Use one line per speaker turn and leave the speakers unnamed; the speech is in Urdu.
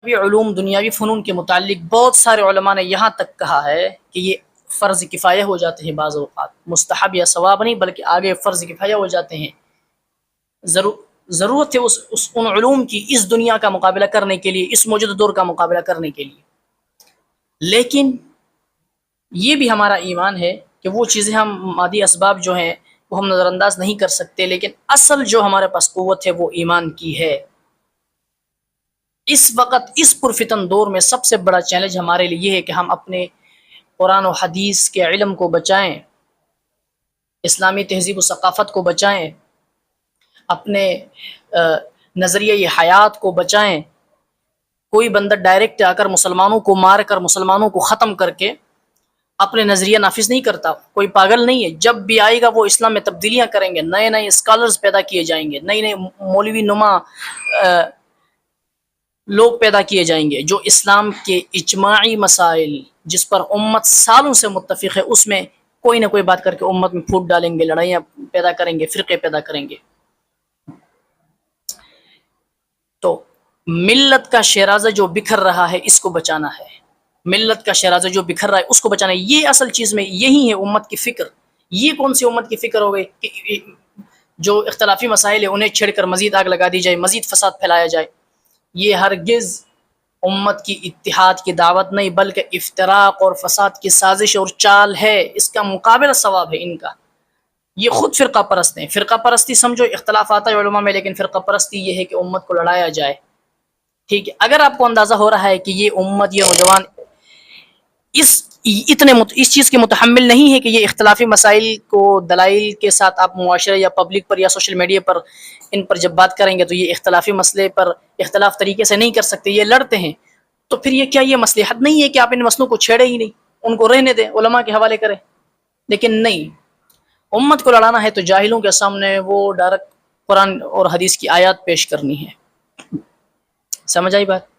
بھی علوم دنیاوی فنون کے متعلق بہت سارے علماء نے یہاں تک کہا ہے کہ یہ فرض کفایہ ہو جاتے ہیں، بعض اوقات مستحب یا ثواب نہیں بلکہ آگے فرض کفایہ ہو جاتے ہیں۔ ضرورت ہے ان علوم کی اس دنیا کا مقابلہ کرنے کے لیے، اس موجودہ دور کا مقابلہ کرنے کے لیے، لیکن یہ بھی ہمارا ایمان ہے کہ وہ چیزیں ہم مادی اسباب جو ہیں وہ ہم نظر انداز نہیں کر سکتے، لیکن اصل جو ہمارے پاس قوت ہے وہ ایمان کی ہے۔ اس وقت اس پرفتن دور میں سب سے بڑا چیلنج ہمارے لیے یہ ہے کہ ہم اپنے قرآن و حدیث کے علم کو بچائیں، اسلامی تہذیب و ثقافت کو بچائیں، اپنے نظریہ حیات کو بچائیں۔ کوئی بندہ ڈائریکٹ آ کر مسلمانوں کو مار کر، مسلمانوں کو ختم کر کے اپنے نظریہ نافذ نہیں کرتا، کوئی پاگل نہیں ہے۔ جب بھی آئے گا وہ اسلام میں تبدیلیاں کریں گے، نئے نئے اسکالرز پیدا کیے جائیں گے، نئے نئے مولوی نما لوگ پیدا کیے جائیں گے جو اسلام کے اجماعی مسائل جس پر امت سالوں سے متفق ہے اس میں کوئی نہ کوئی بات کر کے امت میں پھوٹ ڈالیں گے، لڑائیاں پیدا کریں گے، فرقے پیدا کریں گے۔ تو ملت کا شیرازہ جو بکھر رہا ہے اس کو بچانا ہے، ملت کا شیرازہ جو بکھر رہا ہے اس کو بچانا ہے۔ یہ اصل چیز میں یہی ہے امت کی فکر۔ یہ کون سی امت کی فکر ہو گئی کہ جو اختلافی مسائل ہے انہیں چھیڑ کر مزید آگ لگا دی جائے، مزید فساد پھیلایا جائے۔ یہ ہرگز امت کی اتحاد کی دعوت نہیں بلکہ افتراق اور فساد کی سازش اور چال ہے۔ اس کا مقابلہ ثواب ہے ان کا۔ یہ خود فرقہ پرست ہیں۔ فرقہ پرستی سمجھو اختلافات ہے علماء میں، لیکن فرقہ پرستی یہ ہے کہ امت کو لڑایا جائے۔ ٹھیک ہے، اگر آپ کو اندازہ ہو رہا ہے کہ یہ امت، یہ نوجوان اس چیز کے متحمل نہیں ہے کہ یہ اختلافی مسائل کو دلائل کے ساتھ آپ معاشرے یا پبلک پر یا سوشل میڈیا پر ان پر جب بات کریں گے تو یہ اختلافی مسئلے پر اختلاف طریقے سے نہیں کر سکتے، یہ لڑتے ہیں، تو پھر یہ کیا یہ مصلحت نہیں ہے کہ آپ ان مسئلوں کو چھیڑے ہی نہیں، ان کو رہنے دیں، علماء کے حوالے کریں؟ لیکن نہیں، امت کو لڑانا ہے تو جاہلوں کے سامنے وہ ڈائریکٹ قرآن اور حدیث کی آیات پیش کرنی ہے۔ سمجھ آئی بات؟